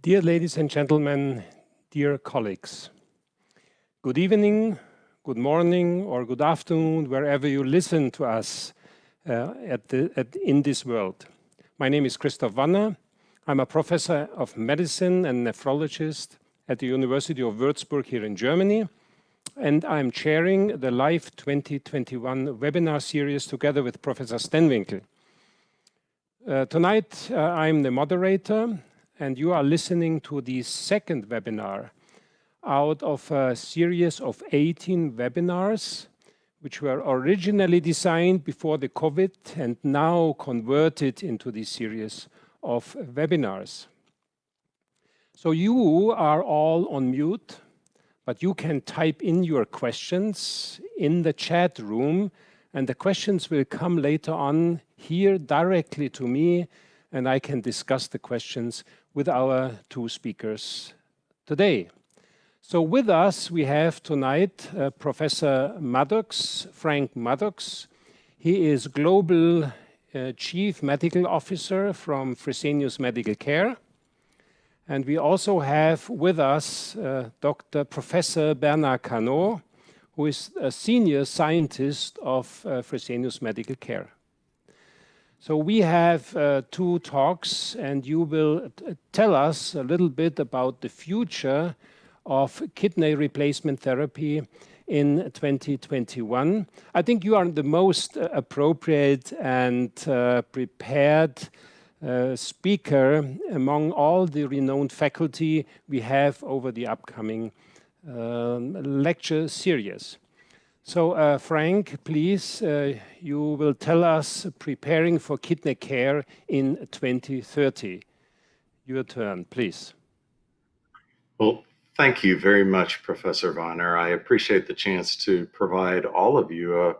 Dear ladies and gentlemen, dear colleagues, good evening, good morning, or good afternoon, wherever you listen to us in this world. My name is Christoph Wanner. I'm a professor of medicine and nephrologist at the University of Wuerzburg here in Germany, and I'm chairing the Live 2021 webinar series together with Professor Stenwinkel. Tonight, I'm the moderator, and you are listening to the second webinar out of a series of 18 webinars, which were originally designed before the COVID and now converted into this series of webinars. So you are all on mute, but you can type in your questions in the chat room, and the questions will come later on here directly to me, and I can discuss the questions with our two speakers today. So with us, we have tonight Professor Maddux, Frank Maddux. He is Global Chief Medical Officer from Fresenius Medical Care. And we also have with us Professor Bernard Canaud, who is a senior scientist of Fresenius Medical Care. So we have two talks, and you will tell us a little bit about the future of kidney replacement therapy in 2021. I think you are the most appropriate and prepared speaker among all the renowned faculty we have over the upcoming lecture series. So Frank, please, you will tell us preparing for kidney care in 2030. Your turn, please. Well, thank you very much, Professor Wanner. I appreciate the chance to provide all of you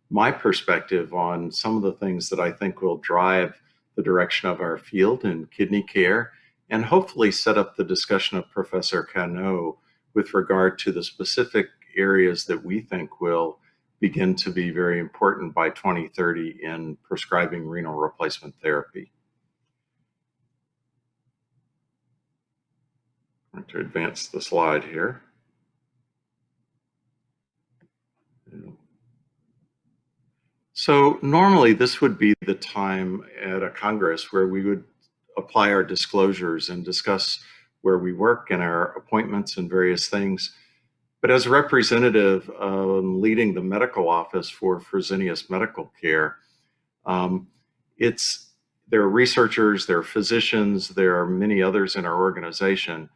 my perspective on some of the things that I think will drive the direction of our field in kidney care, and hopefully set up the discussion of Professor Canaud with regard to the specific areas that we think will begin to be very important by 2030 in prescribing renal replacement therapy. I'm going to advance the slide here. So normally this would be the time at a Congress where we would apply our disclosures and discuss where we work and our appointments and various things. But as a representative leading the medical office for Fresenius Medical Care, there are researchers, there are physicians, there are many others in our organization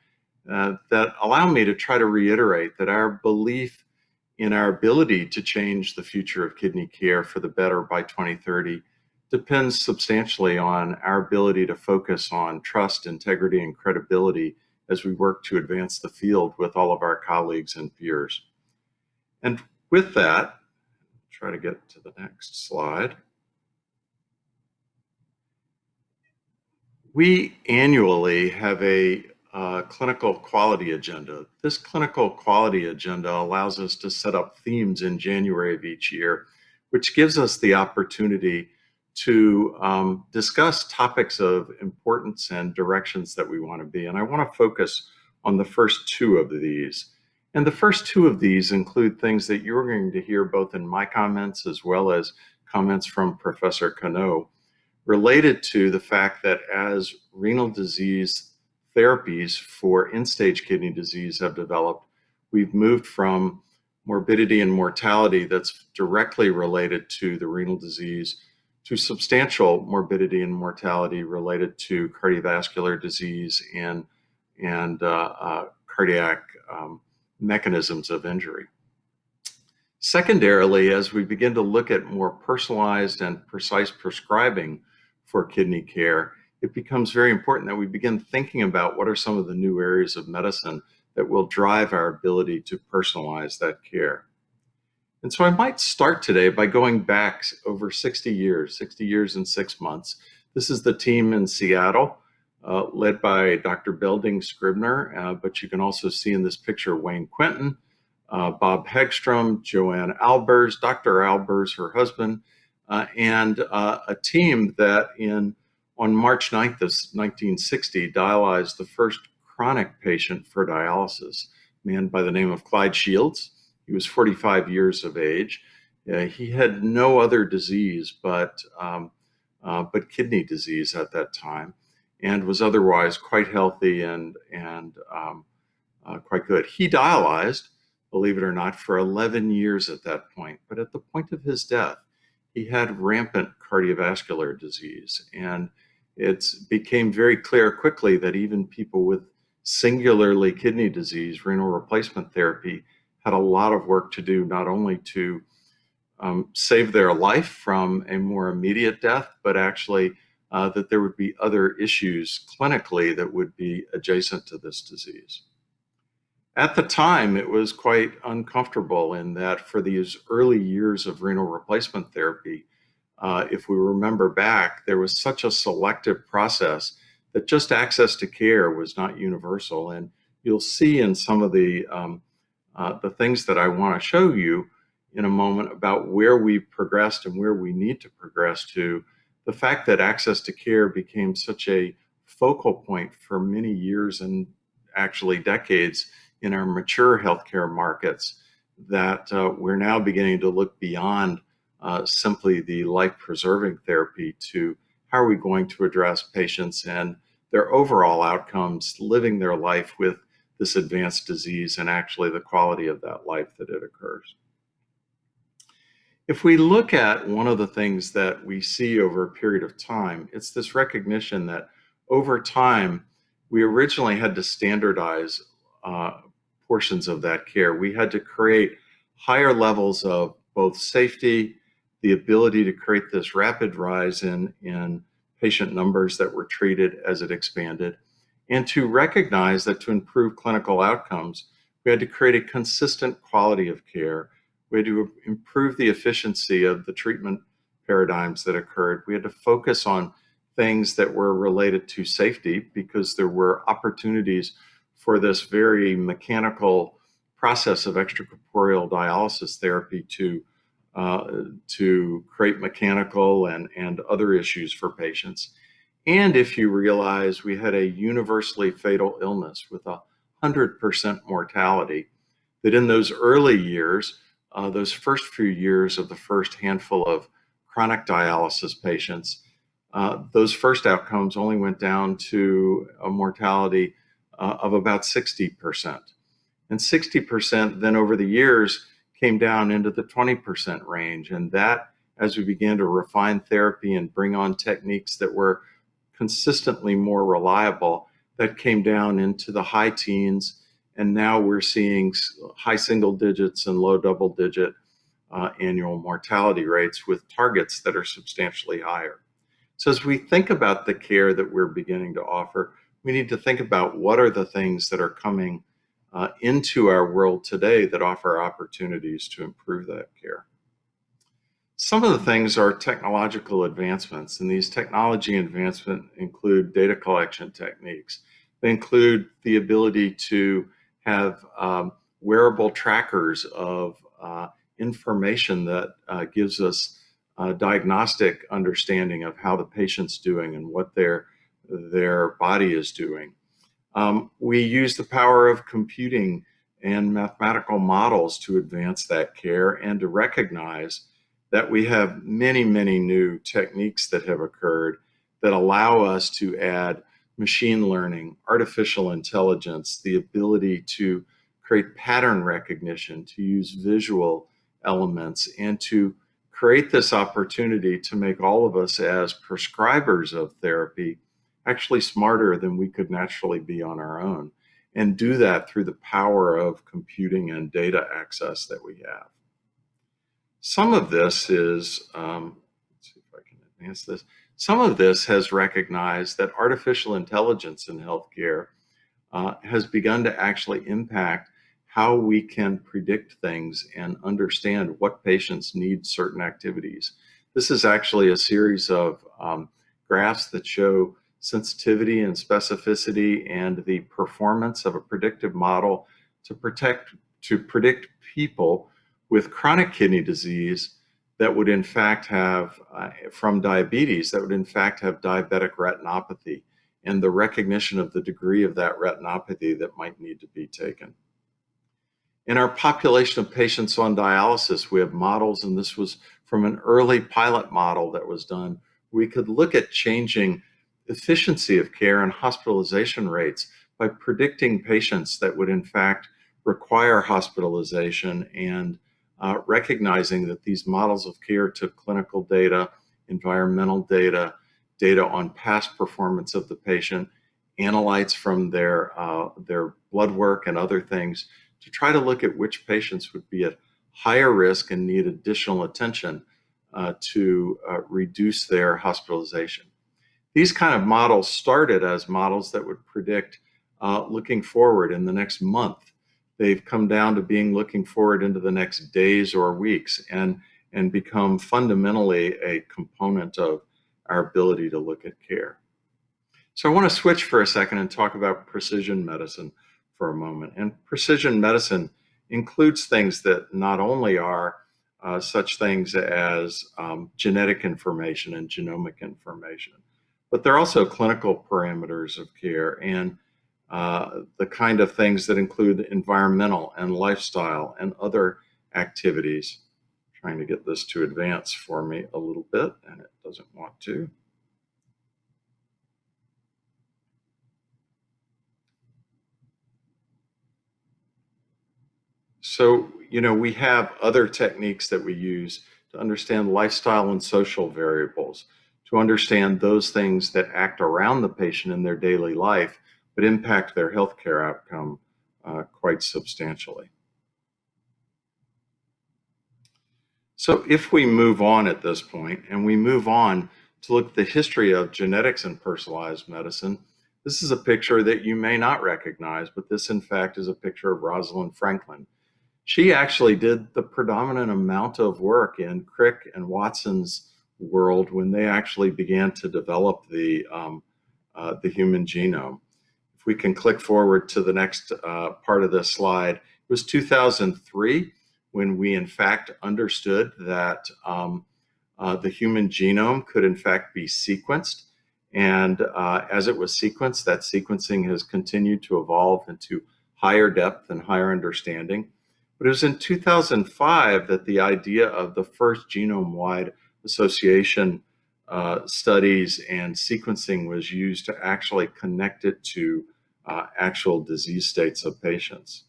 that allow me to try to reiterate that our belief in our ability to change the future of kidney care for the better by 2030 depends substantially on our ability to focus on trust, integrity, and credibility as we work to advance the field with all of our colleagues and peers. And with that, try to get to the next slide. We annually have a clinical quality agenda. This clinical quality agenda allows us to set up themes in January of each year, which gives us the opportunity to discuss topics of importance and directions that we want to be. And I want to focus on the first two of these. And the first two of these include things that you're going to hear both in my comments as well as comments from Professor Canaud, related to the fact that as renal disease therapies for end-stage kidney disease have developed, we've moved from morbidity and mortality that's directly related to the renal disease to substantial morbidity and mortality related to cardiovascular disease and cardiac mechanisms of injury. Secondarily, as we begin to look at more personalized and precise prescribing for kidney care, it becomes very important that we begin thinking about what are some of the new areas of medicine that will drive our ability to personalize that care. And so I might start today by going back over 60 years and 6 months. This is the team in Seattle, led by Dr. Belding Scribner, but you can also see in this picture Wayne Quinton, Bob Hegstrom, Joanne Albers, Dr. Albers, her husband, and a team that on March 9th of 1960 dialyzed the first chronic patient for dialysis, a man by the name of Clyde Shields. He was 45 years of age. He had no other disease but kidney disease at that time, and was otherwise quite healthy and quite good. He dialyzed, believe it or not, for 11 years at that point. But at the point of his death, he had rampant cardiovascular disease. And it became very clear quickly that even people with singularly kidney disease, renal replacement therapy, had a lot of work to do, not only to save their life from a more immediate death, but actually that there would be other issues clinically that would be adjacent to this disease. At the time, it was quite uncomfortable in that for these early years of renal replacement therapy, if we remember back, there was such a selective process that just access to care was not universal. And you'll see in some of the things that I want to show you in a moment about where we've progressed and where we need to progress to, the fact that access to care became such a focal point for many years and actually decades in our mature healthcare markets, that we're now beginning to look beyond simply the life-preserving therapy to how are we going to address patients and their overall outcomes, living their life with this advanced disease and actually the quality of that life that it occurs. If we look at one of the things that we see over a period of time, it's this recognition that over time, we originally had to standardize portions of that care. We had to create higher levels of both safety, the ability to create this rapid rise in patient numbers that were treated as it expanded, and to recognize that to improve clinical outcomes, we had to create a consistent quality of care. We had to improve the efficiency of the treatment paradigms that occurred. We had to focus on things that were related to safety because there were opportunities for this very mechanical process of extracorporeal dialysis therapy to create mechanical and other issues for patients. And if you realize we had a universally fatal illness with 100% mortality, that in those early years, those first few years of the first handful of chronic dialysis patients, those first outcomes only went down to a mortality of about 60%. And 60% then over the years came down into the 20% range. And that, as we began to refine therapy and bring on techniques that were consistently more reliable, that came down into the high teens. And now we're seeing high single digits and low double digit annual mortality rates with targets that are substantially higher. So as we think about the care that we're beginning to offer, we need to think about what are the things that are coming into our world today that offer opportunities to improve that care. Some of the things are technological advancements, and these technology advancements include data collection techniques. They include the ability to have wearable trackers of information that gives us a diagnostic understanding of how the patient's doing and what their body is doing. We use the power of computing and mathematical models to advance that care and to recognize that we have many, many new techniques that have occurred that allow us to add machine learning, artificial intelligence, the ability to create pattern recognition, to use visual elements, and to create this opportunity to make all of us as prescribers of therapy actually smarter than we could naturally be on our own, and do that through the power of computing and data access that we have. Some of this is, let's see if I can advance this. Some of this has recognized that artificial intelligence in healthcare has begun to actually impact how we can predict things and understand what patients need certain activities. This is actually a series of graphs that show sensitivity and specificity and the performance of a predictive model to predict people with chronic kidney disease that would in fact have, from diabetes, that would in fact have diabetic retinopathy. and the recognition of the degree of that retinopathy that might need to be taken. In our population of patients on dialysis, we have models, and this was from an early pilot model that was done. We could look at changing efficiency of care and hospitalization rates by predicting patients that would in fact require hospitalization, and recognizing that these models of care took clinical data, environmental data, data on past performance of the patient, analytes from their blood work and other things, to try to look at which patients would be at higher risk and need additional attention to reduce their hospitalization. These kind of models started as models that would predict looking forward in the next month. They've come down to being looking forward into the next days or weeks, and become fundamentally a component of our ability to look at care. So I want to switch for a second and talk about precision medicine for a moment. And precision medicine includes things that not only are such things as genetic information and genomic information, but they're also clinical parameters of care, and the kind of things that include environmental and lifestyle and other activities. I'm trying to get this to advance for me a little bit, and it doesn't want to. So, we have other techniques that we use to understand lifestyle and social variables, to understand those things that act around the patient in their daily life, but impact their healthcare outcome quite substantially. So if we move on at this point, and we move on to look at the history of genetics and personalized medicine, this is a picture that you may not recognize, but this in fact is a picture of Rosalind Franklin. She actually did the predominant amount of work in Crick and Watson's world when they actually began to develop the human genome. If we can click forward to the next part of this slide, it was 2003 when we in fact understood that the human genome could in fact be sequenced. And as it was sequenced, that sequencing has continued to evolve into higher depth and higher understanding. But it was in 2005 that the idea of the first genome-wide association studies and sequencing was used to actually connect it to actual disease states of patients.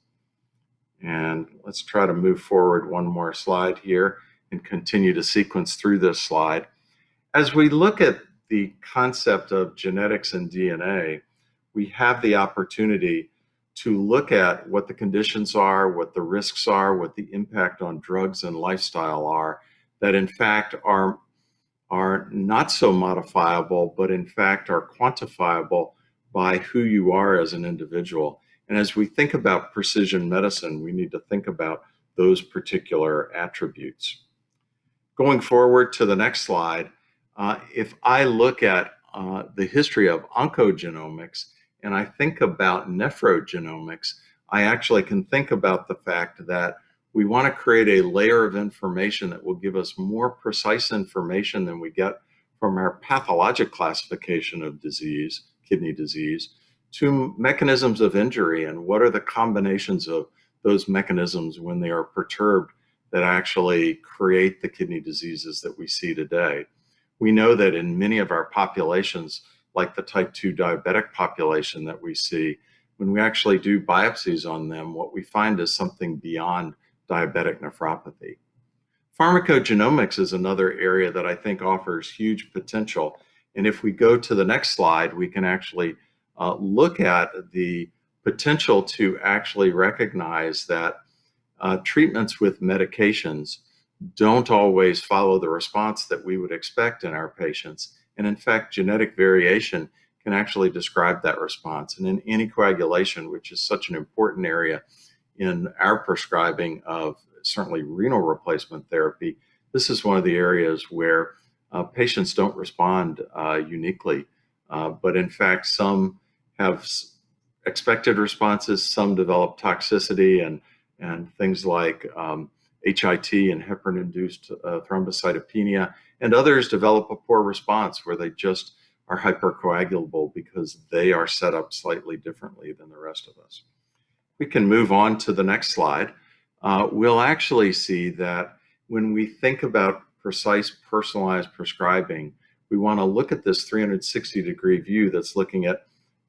And let's try to move forward one more slide here and continue to sequence through this slide. As we look at the concept of genetics and DNA, we have the opportunity to look at what the conditions are, what the risks are, what the impact on drugs and lifestyle are, that in fact are not so modifiable, but in fact are quantifiable by who you are as an individual. And as we think about precision medicine, we need to think about those particular attributes. Going forward to the next slide, if I look at the history of oncogenomics and I think about nephrogenomics, I actually can think about the fact that we want to create a layer of information that will give us more precise information than we get from our pathologic classification of disease, kidney disease, to mechanisms of injury and what are the combinations of those mechanisms when they are perturbed that actually create the kidney diseases that we see today. We know that in many of our populations, like the type 2 diabetic population that we see, when we actually do biopsies on them, what we find is something beyond diabetic nephropathy. Pharmacogenomics is another area that I think offers huge potential. And if we go to the next slide, we can actually look at the potential to actually recognize that treatments with medications don't always follow the response that we would expect in our patients. And in fact, genetic variation can actually describe that response. And in anticoagulation, which is such an important area in our prescribing of certainly renal replacement therapy, this is one of the areas where patients don't respond uniquely. But in fact, some have expected responses, some develop toxicity and things like HIT and heparin-induced thrombocytopenia, and others develop a poor response where they just are hypercoagulable because they are set up slightly differently than the rest of us. We can move on to the next slide. We'll actually see that when we think about precise personalized prescribing, we want to look at this 360-degree view that's looking at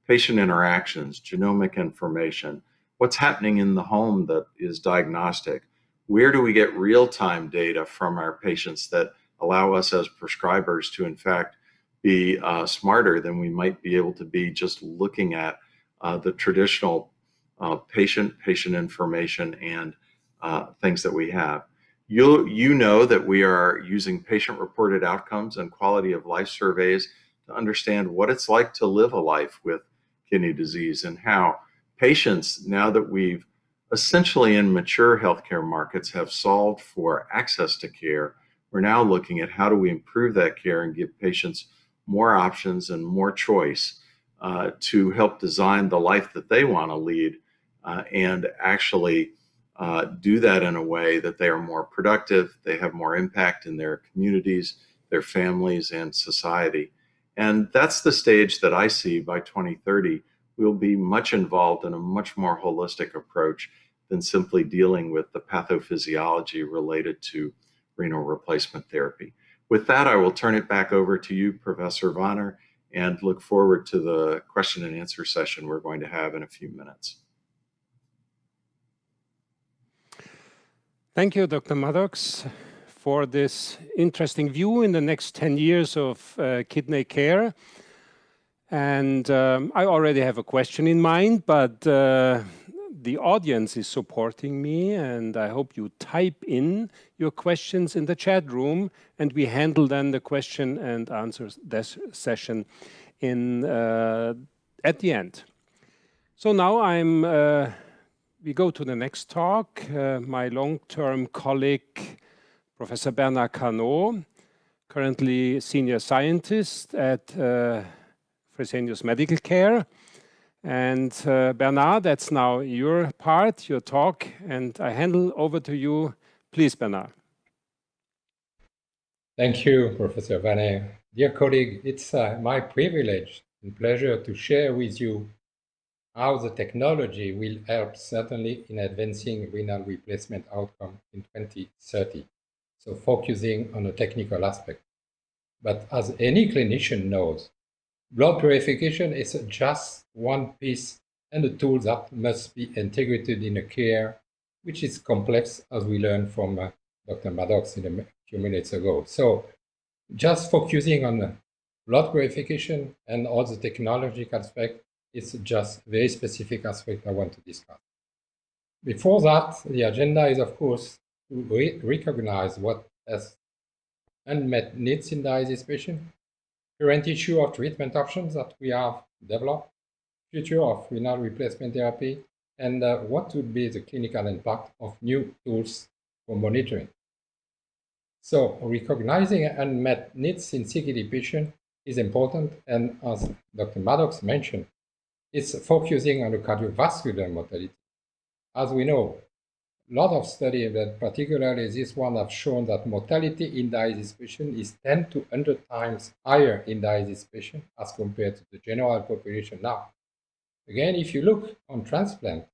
patient interactions, genomic information, what's happening in the home that is diagnostic. Where do we get real-time data from our patients that allow us as prescribers to, in fact, be smarter than we might be able to be just looking at the traditional patient information and things that we have. You know that we are using patient-reported outcomes and quality of life surveys to understand what it's like to live a life with kidney disease, and how patients, now that we've essentially in mature healthcare markets have solved for access to care, we're now looking at how do we improve that care and give patients more options and more choice to help design the life that they want to lead, and actually do that in a way that they are more productive, they have more impact in their communities, their families, and society. And that's the stage that I see by 2030. We'll be much involved in a much more holistic approach than simply dealing with the pathophysiology related to renal replacement therapy. With that, I will turn it back over to you, Professor Wanner, and look forward to the question and answer session we're going to have in a few minutes. Thank you, Dr. Maddux, for this interesting view in the next 10 years of kidney care. And I already have a question in mind, but the audience is supporting me, and I hope you type in your questions in the chat room, and we handle then the question and answer session at the end. So now we go to the next talk. My long-term colleague, Professor Bernard Canaud, currently senior scientist at Fresenius Medical Care. And Bernard, that's now your part, your talk, and I hand over to you. Please, Bernard. Thank you, Professor Wanner. Dear colleague, it's my privilege and pleasure to share with you how the technology will help certainly in advancing renal replacement outcome in 2030. So focusing on a technical aspect. But as any clinician knows, blood purification is just one piece and a tool that must be integrated in a care which is complex, as we learned from Dr. Maddux in a few minutes ago. So just focusing on blood purification and all the technological aspect is just a very specific aspect I want to discuss. Before that, the agenda is, of course, to recognize what has unmet needs in dialysis patients, current issue of treatment options that we have developed, future of renal replacement therapy, and what would be the clinical impact of new tools for monitoring. So recognizing unmet needs in CKD patients is important, and as Dr. Maddux mentioned, it's focusing on the cardiovascular mortality. As we know, a lot of studies, but particularly this one, have shown that mortality in dialysis patients is 10 to 100 times higher in dialysis patients as compared to the general population now. Again, if you look on transplant,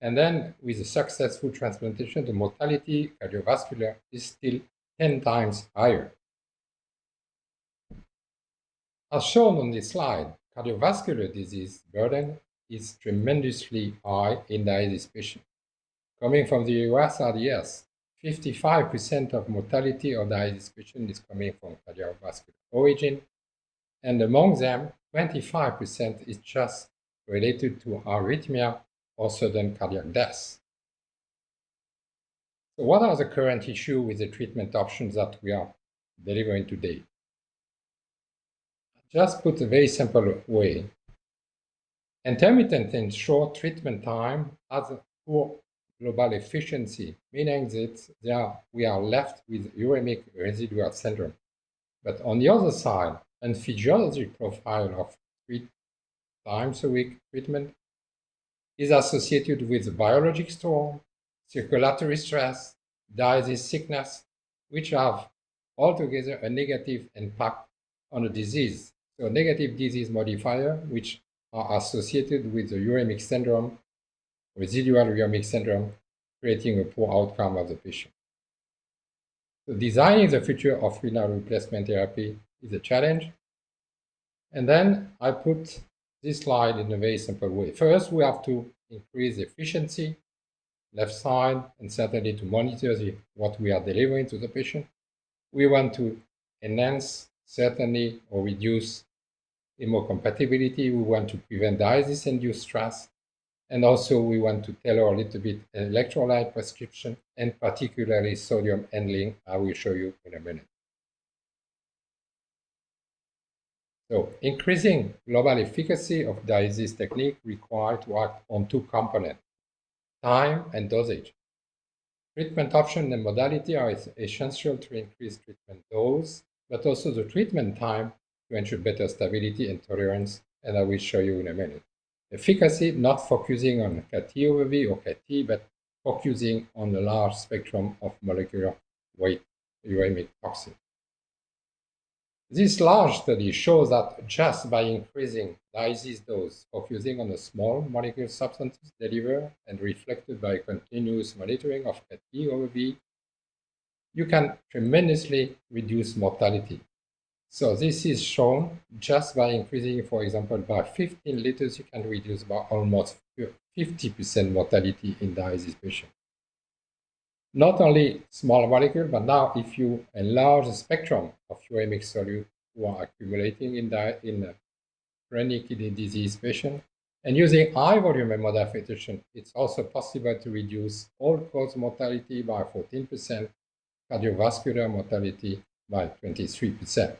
and then with a successful transplantation, the mortality cardiovascular is still 10 times higher. As shown on this slide, cardiovascular disease burden is tremendously high in dialysis patients. Coming from the US RDS, 55% of mortality of dialysis patients is coming from cardiovascular origin, and among them, 25% is just related to arrhythmia or sudden cardiac death. So what are the current issues with the treatment options that we are delivering today? Just put a very simple way. Intermittent and short treatment time has a poor global efficiency, meaning that we are left with uremic residual syndrome. But on the other side, a physiologic profile of 3 times a week treatment is associated with biologic storm, circulatory stress, dialysis sickness, which have altogether a negative impact on the disease. so negative disease modifier, which are associated with the uremic syndrome, residual uremic syndrome, creating a poor outcome of the patient. So designing the future of renal replacement therapy is a challenge. And then I put this slide in a very simple way. First, we have to increase efficiency, left side, and certainly to monitor what we are delivering to the patient. We want to enhance, certainly, or reduce hemocompatibility. We want to prevent dialysis-induced stress. And also, we want to tailor a little bit electrolyte prescription, and particularly sodium handling. I will show you in a minute. So, increasing global efficacy of dialysis technique requires to act on two components, time and dosage. Treatment option and modality are essential to increase treatment dose, but also the treatment time to ensure better stability and tolerance, and I will show you in a minute. Efficacy, not focusing on CAT over V or CAT, but focusing on the large spectrum of molecular weight uremic toxin. This large study shows that just by increasing dialysis dose, focusing on the small molecule substances delivered and reflected by continuous monitoring of CAT over V, you can tremendously reduce mortality. So this is shown just by increasing, for example, by 15 liters, you can reduce by almost 50% mortality in dialysis patients. Not only small molecule, but now if you enlarge the spectrum of uremic solute who are accumulating in chronic kidney disease patients, and using high volume hemodiafiltration, it's also possible to reduce all-cause mortality by 14%, cardiovascular mortality by 23%.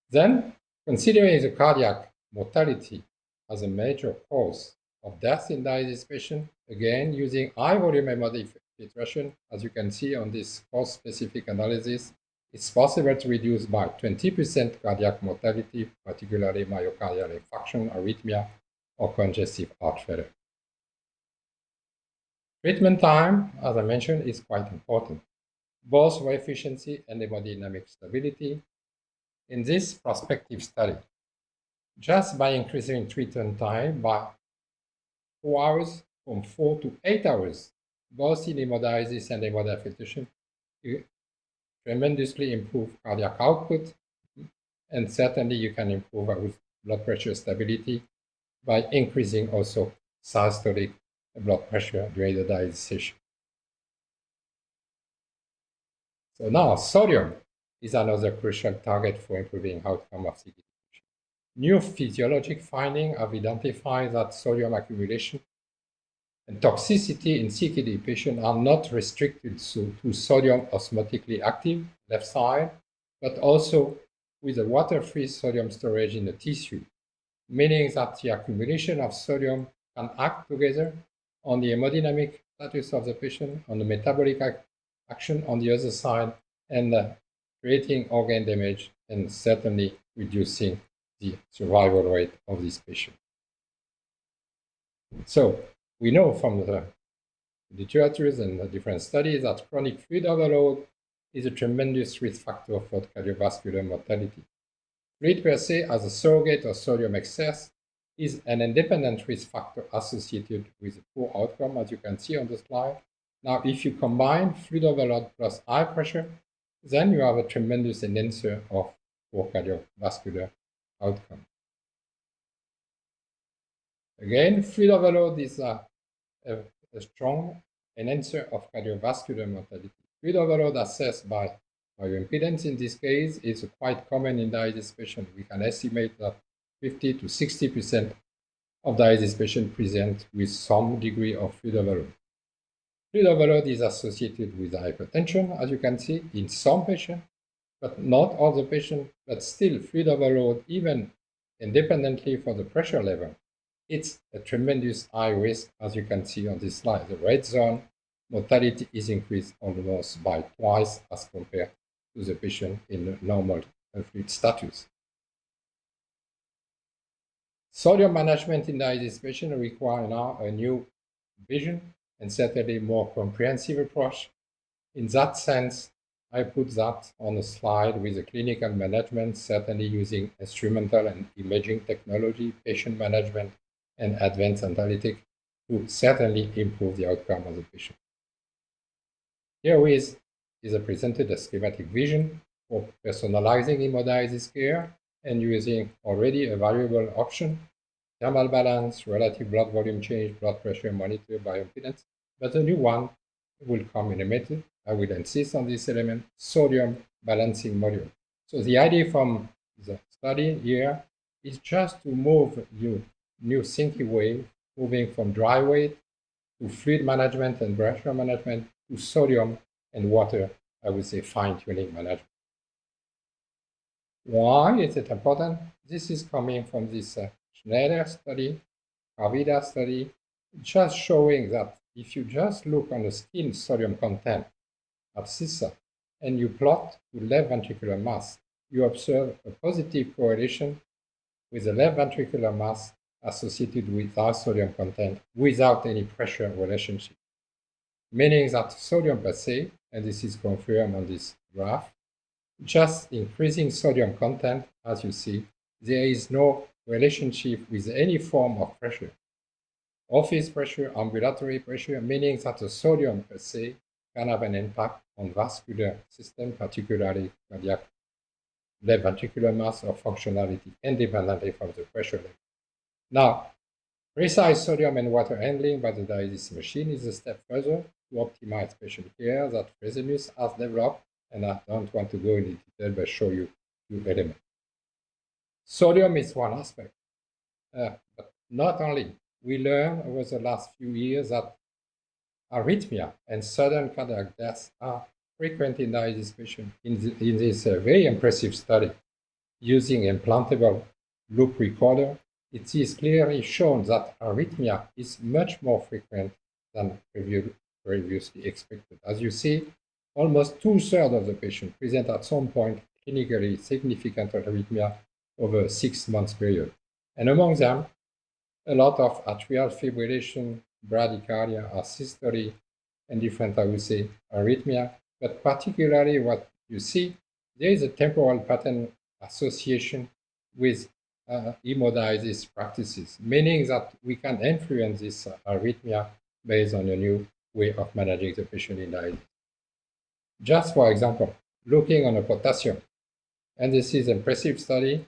Then, considering the cardiac mortality as a major cause of death in dialysis patients, again, using high volume hemodiafiltration, as you can see on this cause-specific analysis, it's possible to reduce by 20% cardiac mortality, particularly myocardial infarction, arrhythmia, or congestive heart failure. Treatment time, as I mentioned, is quite important, both for efficiency and hemodynamic stability. In this prospective study, just by increasing treatment time by 4 hours, from 4 to 8 hours, both in hemodialysis and hemodiafiltration, you tremendously improve cardiac output, and certainly you can improve with blood pressure stability by increasing also systolic blood pressure during the dialysis session. So now sodium is another crucial target for improving outcome of CKD. New physiologic findings have identified that sodium accumulation and toxicity in CKD patients are not restricted to sodium osmotically active, left side, but also with a water-free sodium storage in the tissue, meaning that the accumulation of sodium can act together on the hemodynamic status of the patient, on the metabolic action on the other side, and creating organ damage and certainly reducing the survival rate of this patient. So we know from the literature and the different studies that chronic fluid overload is a tremendous risk factor for cardiovascular mortality. Fluid per se, as a surrogate of sodium excess, is an independent risk factor associated with a poor outcome, as you can see on the slide. Now, if you combine fluid overload plus high pressure, then you have a tremendous enhancer of poor cardiovascular outcome. Again, fluid overload is a strong enhancer of cardiovascular mortality. Fluid overload assessed by bioimpedance in this case is quite common in dialysis patients. We can estimate that 50 to 60% of dialysis patients present with some degree of fluid overload. Fluid overload is associated with hypertension, as you can see, in some patients, but not all the patients, but still fluid overload, even independently for the pressure level, it's a tremendous high risk, as you can see on this slide. The red zone, mortality is increased almost by twice as compared to the patient in normal fluid status. Sodium management in dialysis patients requires now a new vision and certainly more comprehensive approach. In that sense, I put that on a slide with the clinical management, certainly using instrumental and imaging technology, patient management, and advanced analytics to certainly improve the outcome of the patient. Here is presented a schematic vision for personalizing hemodialysis care and using already a valuable option, thermal balance, relative blood volume change, blood pressure monitor, bioimpedance. But a new one will come in a minute. I will insist on this element, sodium balancing module. So the idea from the study here is just to move new thinking way, moving from dry weight to fluid management and pressure management to sodium and water, I would say fine-tuning management. Why is it important? This is coming from this Schneider study, Avida study, just showing that if you just look on the skin sodium content at CISA and you plot to left ventricular mass, you observe a positive correlation with the left ventricular mass associated with high sodium content without any pressure relationship. Meaning that sodium per se, and this is confirmed on this graph, just increasing sodium content, as you see, there is no relationship with any form of pressure. Office pressure, ambulatory pressure, meaning that the sodium per se can have an impact on vascular system, particularly cardiac left ventricular mass or functionality independently from the pressure level. Now, precise sodium and water handling by the dialysis machine is a step further to optimize patient care that Fresenius has developed, and I don't want to go into detail but show you two elements. Sodium is one aspect, but not only. We learned over the last few years that arrhythmia and sudden cardiac death are frequent in dialysis patients. In this very impressive study, using implantable loop recorder, it is clearly shown that arrhythmia is much more frequent than previously expected. As you see, almost 2/3 of the patients present at some point clinically significant arrhythmia over a 6-month period. And among them, a lot of atrial fibrillation, bradycardia, asystole, and different, I would say, arrhythmia. But particularly what you see, there is a temporal pattern association with hemodialysis practices, meaning that we can influence this arrhythmia based on a new way of managing the patient in dialysis. Just for example, looking on a potassium, and this is an impressive study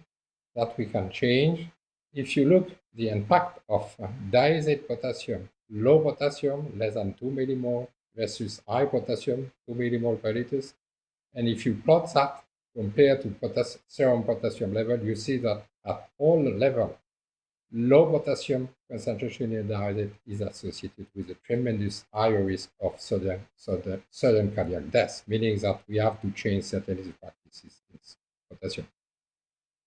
that we can change. If you look the impact of diazide potassium, low potassium, less than 2 millimole, versus high potassium, 2 millimole per liter, and if you plot that compared to serum potassium level, you see that at all levels, low potassium concentration in diazide is associated with a tremendous higher risk of sudden cardiac death, meaning that we have to change certain practices in potassium.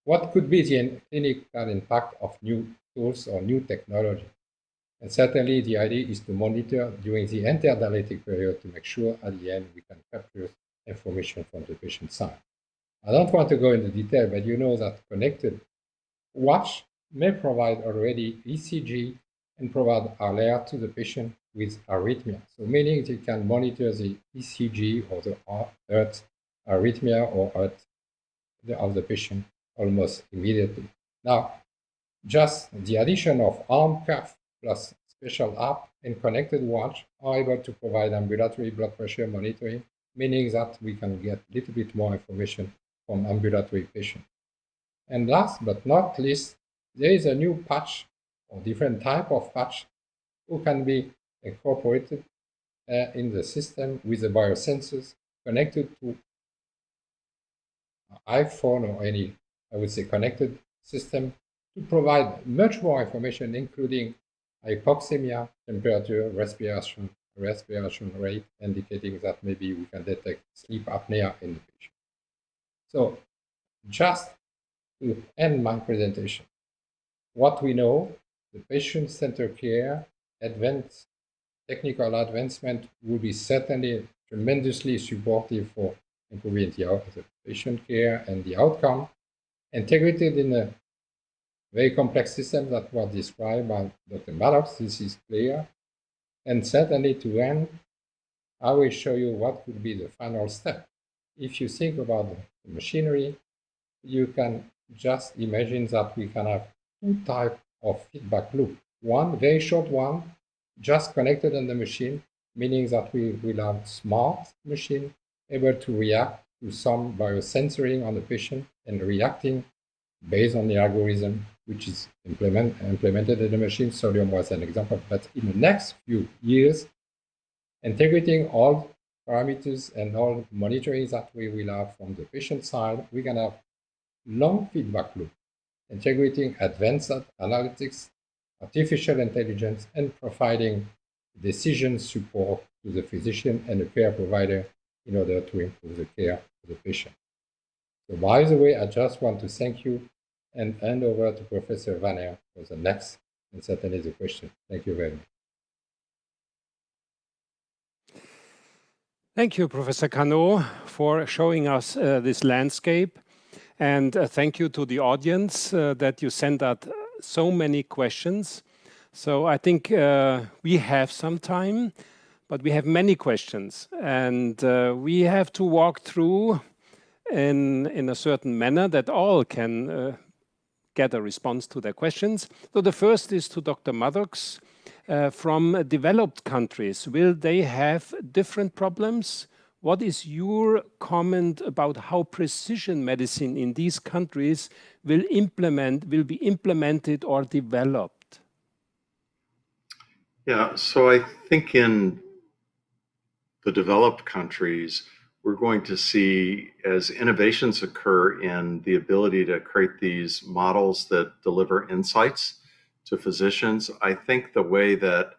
What could be the clinical impact of new tools or new technology? And certainly the idea is to monitor during the interdialytic period to make sure at the end we can capture information from the patient side. I don't want to go into detail, but you know that connected watch may provide already ECG and provide alert to the patient with arrhythmia. So meaning you can monitor the ECG or the heart arrhythmia or heart of the patient almost immediately. Now, just the addition of arm cuff plus special app and connected watch are able to provide ambulatory blood pressure monitoring, meaning that we can get a little bit more information from ambulatory patients. And last but not least, there is a new patch or different type of patch who can be incorporated in the system with the biosensors connected to iPhone or any, I would say, connected system to provide much more information, including hypoxemia, temperature, respiration rate, indicating that maybe we can detect sleep apnea in the patient. So just to end my presentation, what we know, the patient-centered care, advanced technical advancement will be certainly tremendously supportive for improving the patient care and the outcome, integrated in a very complex system that was described by Dr. Maddux. This is clear. And certainly to end, I will show you what could be the final step if you think about the machinery, you can just imagine that we can have two types of feedback loop. One very short one, just connected on the machine, meaning that we will have smart machine able to react to some biosensoring on the patient and reacting based on the algorithm which is implemented in the machine. Sodium was an example. But in the next few years, integrating all parameters and all monitoring that we will have from the patient side, we can have long feedback loop, integrating advanced analytics, artificial intelligence, and providing decision support to the physician and the care provider in order to improve the care of the patient. So by the way, I just want to thank you and hand over to Professor Wanner for the next and certainly the question. Thank you very much. Thank you, Professor Canaud, for showing us this landscape. And thank you to the audience that you sent out so many questions. So I think we have some time, but we have many questions. And we have to walk through in a certain manner that all can get a response to their questions. So the first is to Dr. Maddux. From developed countries, will they have different problems? What is your comment about how precision medicine in these countries will be implemented or developed? Yeah, so I think in the developed countries, we're going to see as innovations occur in the ability to create these models that deliver insights to physicians. I think the way that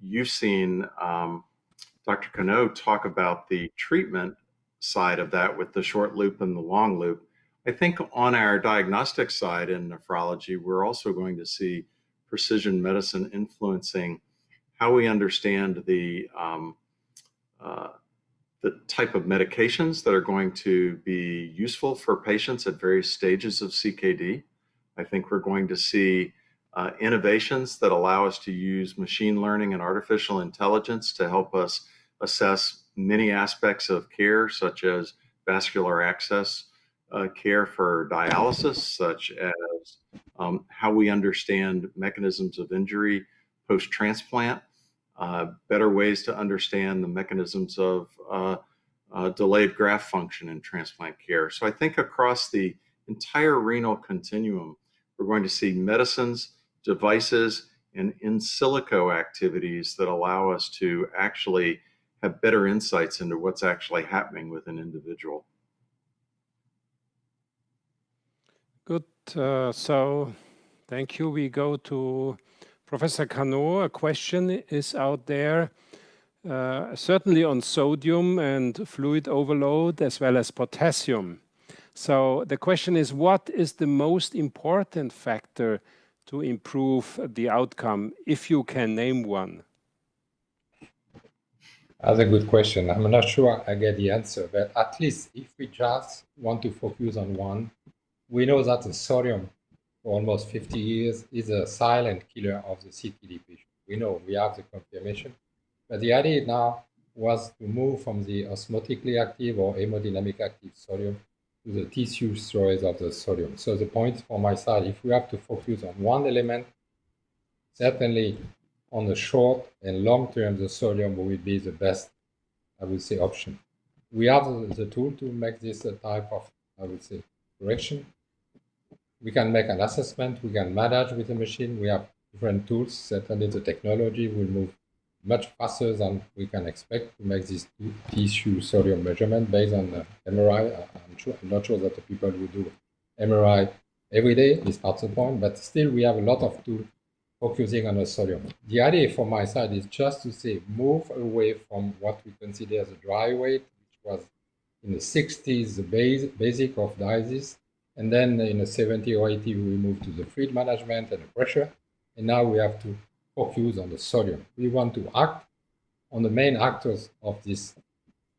you've seen Dr. Canaud talk about the treatment side of that with the short loop and the long loop, I think on our diagnostic side in nephrology, we're also going to see precision medicine influencing how we understand the type of medications that are going to be useful for patients at various stages of CKD. I think we're going to see innovations that allow us to use machine learning and artificial intelligence to help us assess many aspects of care, such as vascular access care for dialysis, such as how we understand mechanisms of injury post-transplant, better ways to understand the mechanisms of delayed graft function in transplant care. So I think across the entire renal continuum, we're going to see medicines, devices, and in silico activities that allow us to actually have better insights into what's actually happening with an individual. Good. So thank you. We go to Professor Canaud. A question is out there, certainly on sodium and fluid overload, as well as potassium. So the question is, what is the most important factor to improve the outcome, if you can name one? That's a good question. I'm not sure I get the answer, but at least if we just want to focus on one, we know that the sodium for almost 50 years is a silent killer of the CKD patient. We know, we have the confirmation. But the idea now was to move from the osmotically active or hemodynamic active sodium to the tissue storage of the sodium. So the point from my side, if we have to focus on one element, certainly on the short and long term, the sodium will be the best, I would say, option. We have the tool to make this a type of, I would say, correction. We can make an assessment, we can manage with the machine, we have different tools. Certainly the technology will move much faster than we can expect to make this tissue sodium measurement based on the MRI. I'm not sure that the people who do MRI every day is not the point, but still we have a lot of tools focusing on the sodium. The idea from my side is just to say move away from what we consider as a dry weight, which was in the 60s the basic of dialysis, and then in the 70 or 80 we moved to the fluid management and the pressure, and now we have to focus on the sodium. We want to act on the main actors of this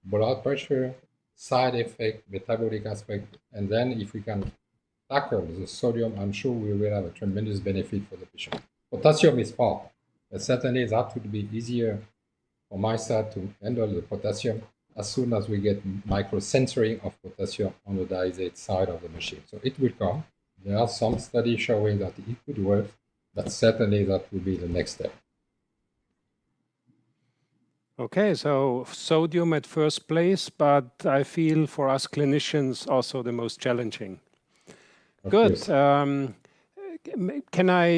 blood pressure, side effect, metabolic aspect, and then if we can tackle the sodium, I'm sure we will have a tremendous benefit for the patient. Potassium is part, but certainly that would be easier for my side to handle the potassium as soon as we get microsensoring of potassium on the diazide side of the machine. So it will come. There are some studies showing that it could work, but certainly that will be the next step. Okay, so sodium at first place, but I feel for us clinicians also the most challenging. Good. Can I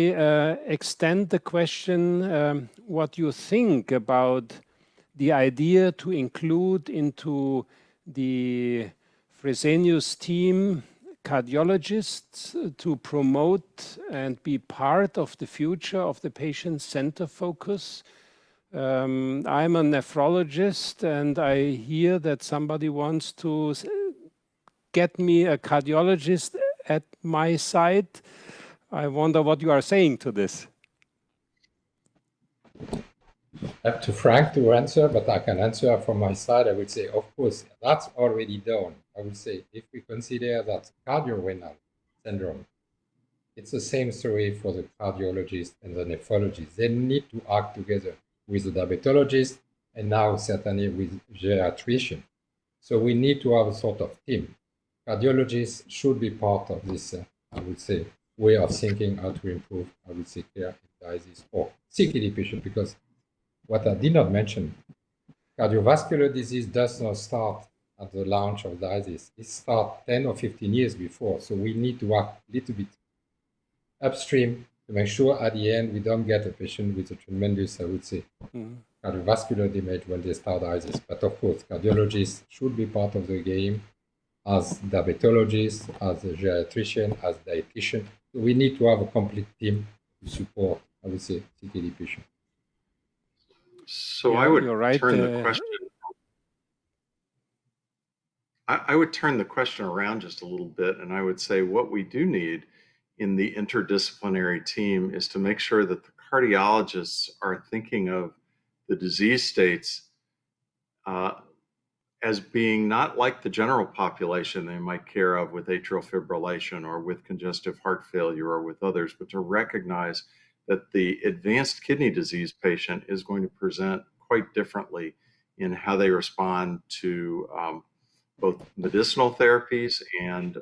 extend the question what you think about the idea to include into the Fresenius team cardiologists to promote and be part of the future of the patient center focus? I'm a nephrologist and I hear that somebody wants to get me a cardiologist at my side. I wonder what you are saying to this. Up to Frank to answer, but I can answer from my side. I would say, of course, that's already done. I would say, if we consider that cardio-renal syndrome, it's the same story for the cardiologist and the nephrologist. They need to act together with the diabetologist and now certainly with geriatrician. So we need to have a sort of team. Cardiologists should be part of this, I would say, way of thinking how to improve, I would say, care in dialysis or CKD patient, because what I did not mention, cardiovascular disease does not start at the launch of dialysis. It starts 10 or 15 years before. So we need to act a little bit upstream to make sure at the end we don't get a patient with a tremendous, I would say, cardiovascular damage when they start dialysis. But of course, cardiologists should be part of the game as diabetologists, as a geriatrician, as dietitian. So we need to have a complete team to support, I would say, CKD patients. So I would turn the question. I would turn the question around just a little bit, and I would say what we do need in the interdisciplinary team is to make sure that the cardiologists are thinking of the disease states as being not like the general population they might care of with atrial fibrillation or with congestive heart failure or with others, but to recognize that the advanced kidney disease patient is going to present quite differently in how they respond to both medicinal therapies and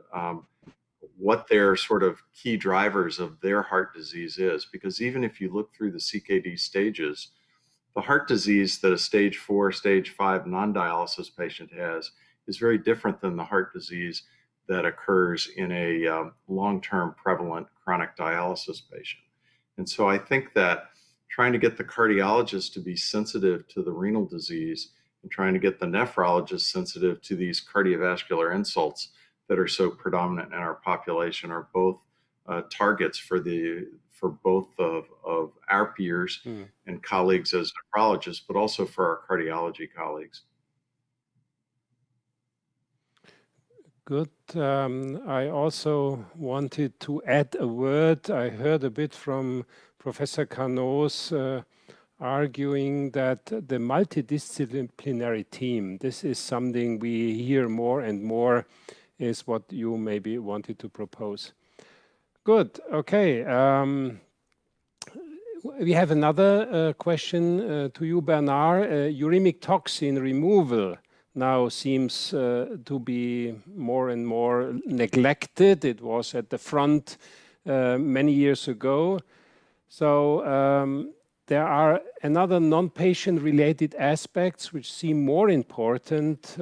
what their sort of key drivers of their heart disease is. Because even if you look through the CKD stages, the heart disease that a stage 4, stage 5 non-dialysis patient has is very different than the heart disease that occurs in a long-term prevalent chronic dialysis patient. And so I think that trying to get the cardiologist to be sensitive to the renal disease and trying to get the nephrologist sensitive to these cardiovascular insults that are so predominant in our population are both targets for both of our peers and colleagues as nephrologists, but also for our cardiology colleagues. Good. I also wanted to add a word. I heard a bit from Professor Canaud arguing that the multidisciplinary team, this is something we hear more and more, is what you maybe wanted to propose. Good. Okay. We have another question to you, Bernard. Uremic toxin removal now seems to be more and more neglected. It was at the front many years ago. So there are another non-patient related aspects which seem more important,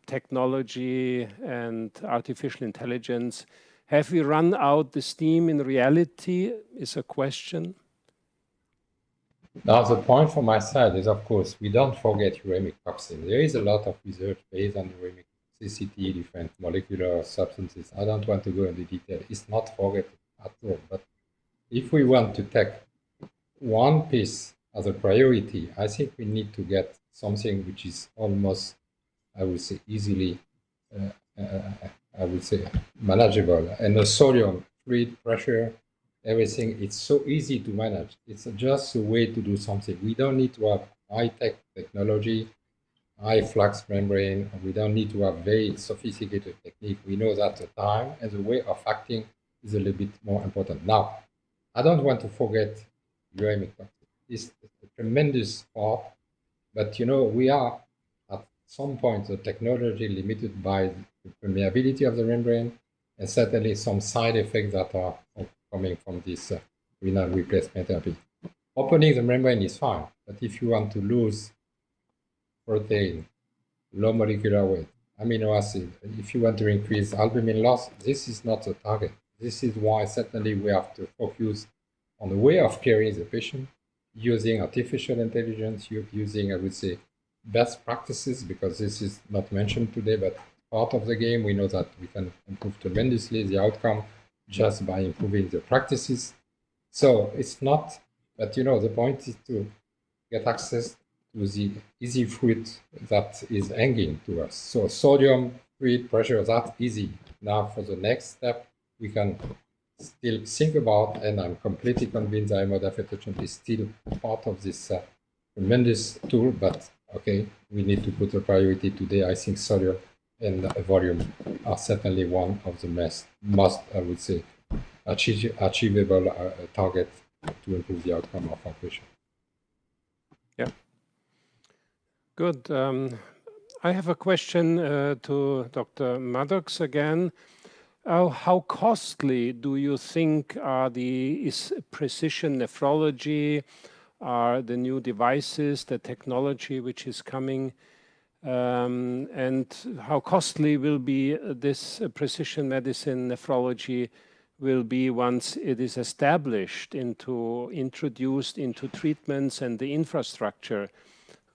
technology and artificial intelligence. Have we run out the steam in reality is a question. Now, the point from my side is, of course, we don't forget uremic toxin. There is a lot of research based on uremic toxicity, different molecular substances. I don't want to go into detail. It's not forgotten at all. But if we want to take one piece as a priority, I think we need to get something which is almost, I would say, easily, I would say, manageable. And the sodium, fluid pressure, everything, it's so easy to manage. It's just a way to do something. We don't need to have high-tech technology, high flux membrane. We don't need to have very sophisticated technique. We know that the time and the way of acting is a little bit more important. Now, I don't want to forget uremic toxin. It's a tremendous part, but we are at some point the technology limited by the permeability of the membrane, and certainly some side effects that are coming from this renal replacement therapy. Opening the membrane is fine, but if you want to lose protein, low molecular weight, amino acid, if you want to increase albumin loss, this is not the target. This is why certainly we have to focus on the way of caring the patient, using artificial intelligence, using, I would say, best practices, because this is not mentioned today, but part of the game. We know that we can improve tremendously the outcome just by improving the practices. So it's not, but the point is to get access to the easy fruit that is hanging to us. So sodium, fluid pressure, that's easy. Now for the next step, we can still think about, and I'm completely convinced that mode of attention is still part of this tremendous tool, but okay, we need to put a priority today. I think sodium and volume are certainly one of the most, I would say, achievable target to improve the outcome of our patient. Yeah. Good. I have a question to Dr. Maddux again. How costly do you think is precision nephrology, are the new devices, the technology which is coming, and how costly will be this precision medicine nephrology will be once it is introduced into treatments and the infrastructure?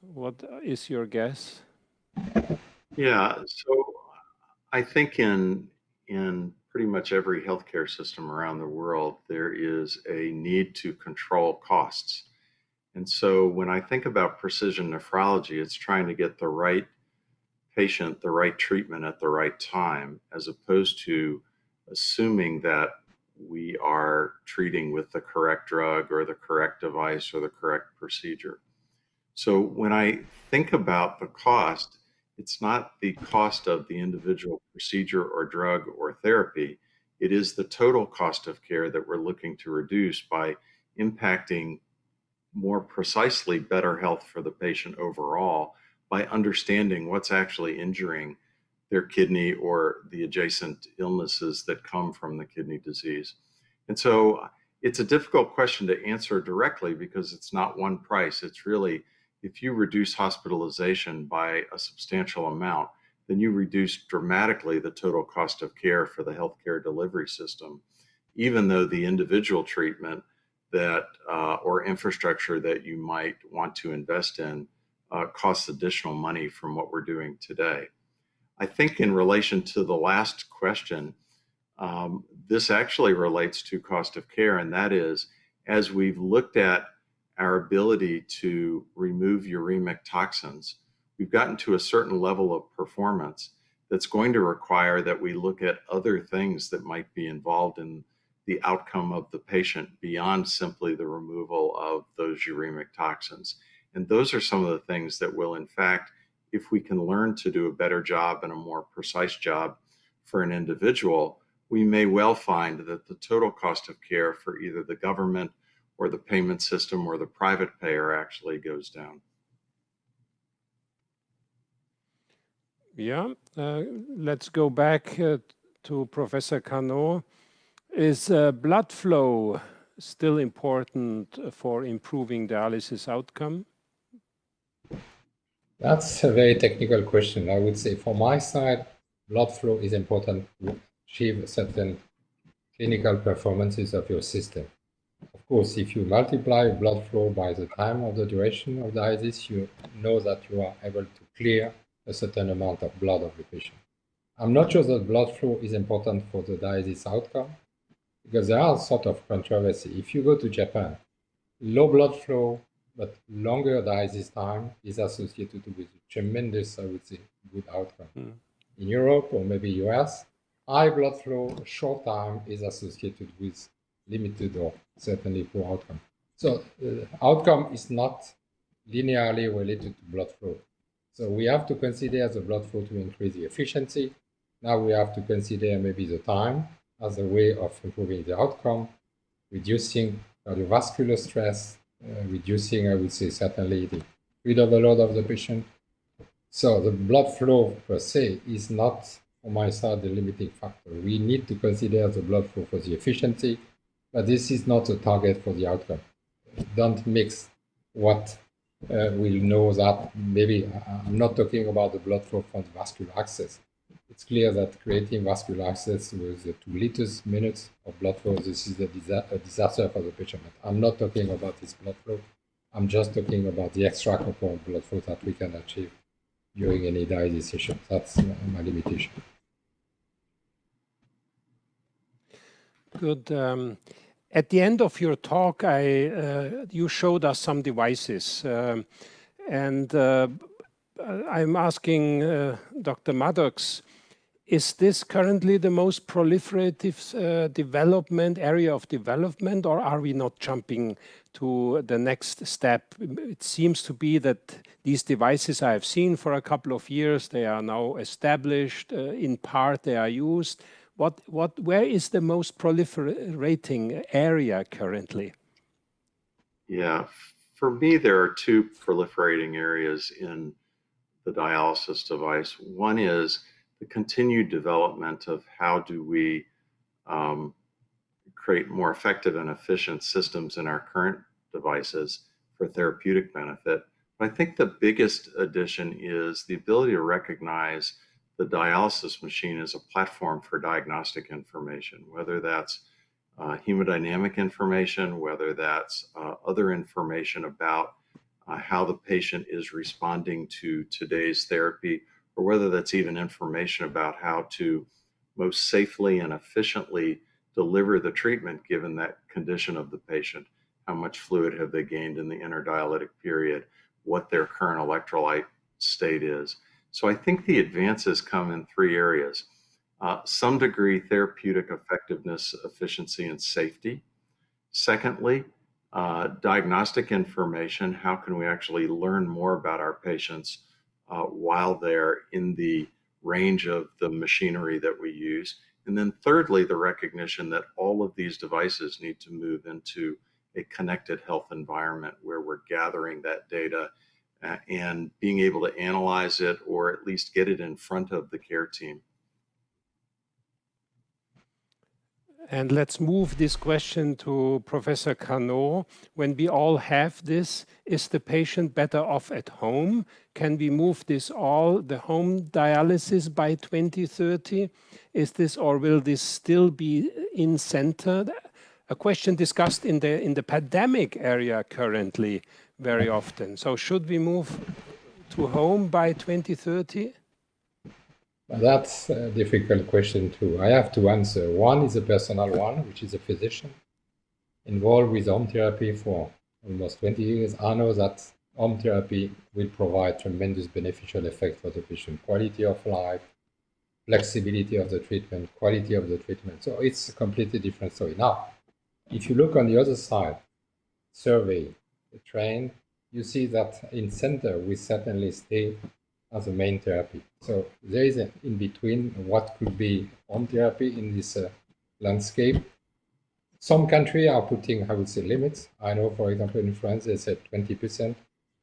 What is your guess? Yeah, so I think in pretty much every healthcare system around the world, there is a need to control costs. And so when I think about precision nephrology, it's trying to get the right patient, the right treatment at the right time, as opposed to assuming that we are treating with the correct drug or the correct device or the correct procedure. So when I think about the cost, it's not the cost of the individual procedure or drug or therapy. It is the total cost of care that we're looking to reduce by impacting more precisely better health for the patient overall by understanding what's actually injuring their kidney or the adjacent illnesses that come from the kidney disease. And so it's a difficult question to answer directly because it's not one price. It's really, if you reduce hospitalization by a substantial amount, then you reduce dramatically the total cost of care for the healthcare delivery system, even though the individual treatment that or infrastructure that you might want to invest in costs additional money from what we're doing today. I think in relation to the last question, this actually relates to cost of care, and that is, as we've looked at our ability to remove uremic toxins, we've gotten to a certain level of performance that's going to require that we look at other things that might be involved in the outcome of the patient beyond simply the removal of those uremic toxins. And those are some of the things that will, in fact, if we can learn to do a better job and a more precise job for an individual, we may well find that the total cost of care for either the government or the payment system or the private payer actually goes down. Yeah, let's go back to Professor Canaud. Is blood flow still important for improving dialysis outcome? That's a very technical question. I would say from my side, blood flow is important to achieve certain clinical performances of your system. Of course, if you multiply blood flow by the time of the duration of dialysis, you know that you are able to clear a certain amount of blood of the patient. I'm not sure that blood flow is important for the dialysis outcome, because there are sort of controversy. If you go to Japan, low blood flow but longer dialysis time is associated with tremendous, I would say, good outcome. In Europe or maybe US, high blood flow, short time is associated with limited or certainly poor outcome. So outcome is not linearly related to blood flow. So we have to consider the blood flow to increase the efficiency. Now we have to consider maybe the time as a way of improving the outcome, reducing cardiovascular stress, reducing, I would say, certainly the fluid overload of the patient. So the blood flow per se is not, on my side, the limiting factor. We need to consider the blood flow for the efficiency, but this is not a target for the outcome. Don't mix what we'll know that maybe I'm not talking about the blood flow from the vascular access. It's clear that creating vascular access with 2 liters minutes of blood flow, this is a disaster for the patient. But I'm not talking about this blood flow. I'm just talking about the extra component blood flow that we can achieve during any dialysis session. That's my limitation. Good. At the end of your talk, you showed us some devices, and I'm asking Dr. Maddux, is this currently the most proliferative area of development, or are we not jumping to the next step? It seems to be that these devices I have seen for a couple of years, they are now established, in part they are used. Where is the most proliferating area currently? Yeah, for me, there are two proliferating areas in the dialysis device. One is the continued development of how do we create more effective and efficient systems in our current devices for therapeutic benefit. But I think the biggest addition is the ability to recognize the dialysis machine as a platform for diagnostic information, whether that's hemodynamic information, whether that's other information about how the patient is responding to today's therapy, or whether that's even information about how to most safely and efficiently deliver the treatment given that condition of the patient. How much fluid have they gained in the interdialytic period, what their current electrolyte state is. So I think the advances come in three areas. Some degree therapeutic effectiveness, efficiency, and safety. Secondly, diagnostic information. How can we actually learn more about our patients while they're in the range of the machinery that we use? And then thirdly, the recognition that all of these devices need to move into a connected health environment where we're gathering that data and being able to analyze it, or at least get it in front of the care team. And let's move this question to Professor Canaud. When we all have this, is the patient better off at home? Can we move this the home dialysis by 2030? Is this, or will this still be in center? A question discussed in the pandemic area currently very often. So should we move to home by 2030? That's a difficult question too. I have to answer. One is a personal one, which is a physician involved with home therapy for almost 20 years. I know that home therapy will provide tremendous beneficial effect for the patient, quality of life, flexibility of the treatment, quality of the treatment. So it's a completely different story. Now, if you look on the other side, survey, the trend, you see that in center, we certainly stay as a main therapy. So there is an in between what could be home therapy in this landscape. Some countries are putting, I would say, limits. I know, for example, in France, they said 20%.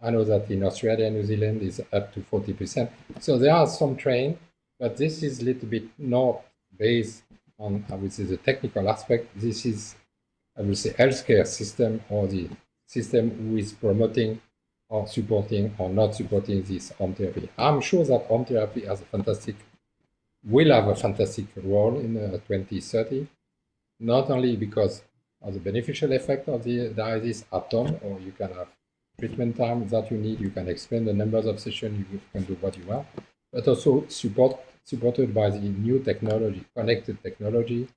I know that in Australia and New Zealand is up to 40%. So there are some trend, but this is a little bit not based on, I would say, the technical aspect. This is, I would say, healthcare system or the system who is promoting or supporting or not supporting this home therapy. I'm sure that home therapy will have a fantastic role in 2030, not only because of the beneficial effect of the dialysis at home, or you can have treatment time that you need, you can expand the numbers of sessions, you can do what you want, but also supported by the new technology, connected technology,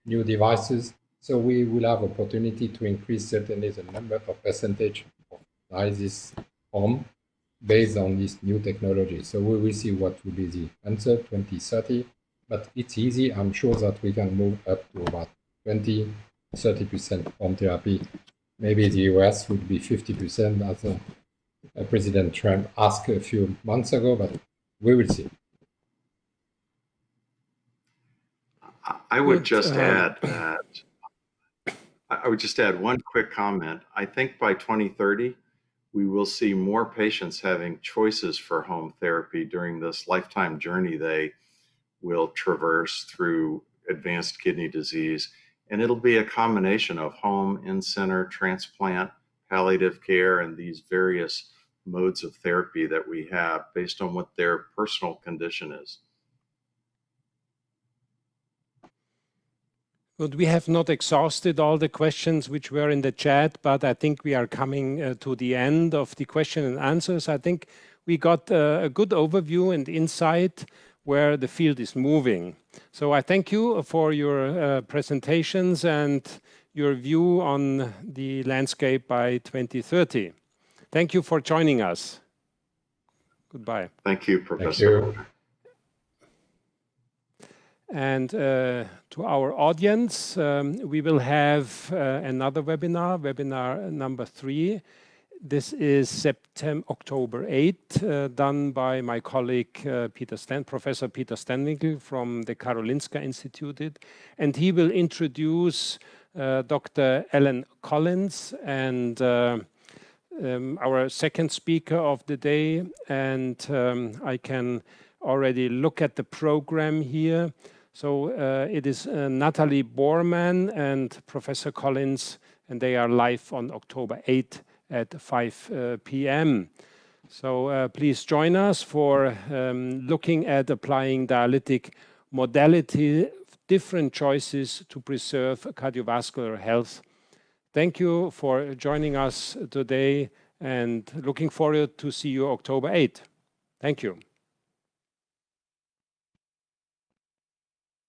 new devices. So we will have opportunity to increase certainly the number of percentage of dialysis home based on this new technology. So we will see what will be the answer 2030, but it's easy. I'm sure that we can move up to about 20-30% home therapy. Maybe the US would be 50%, as President Trump asked a few months ago, but we will see. I would just add one quick comment. I think by 2030, we will see more patients having choices for home therapy during this lifetime journey they will traverse through advanced kidney disease. And it'll be a combination of home, in-center, transplant, palliative care, and these various modes of therapy that we have based on what their personal condition is. Good. We have not exhausted all the questions which were in the chat, but I think we are coming to the end of the question and answers. I think we got a good overview and insight where the field is moving. So I thank you for your presentations and your view on the landscape by 2030. Thank you for joining us. Goodbye. Thank you, Professor. Thank you. And to our audience, we will have another webinar, webinar number 3. This is October 8, done by my colleague Professor Peter Stanwinkel from the Karolinska Institute. And he will introduce Dr. Ellen Collins and our second speaker of the day. And I can already look at the program here. So it is Natalie Borman and Professor Collins, and they are live on October 8 at 5 p.m. So please join us for looking at applying dialytic modality, different choices to preserve cardiovascular health. Thank you for joining us today and looking forward to see you October 8. Thank you.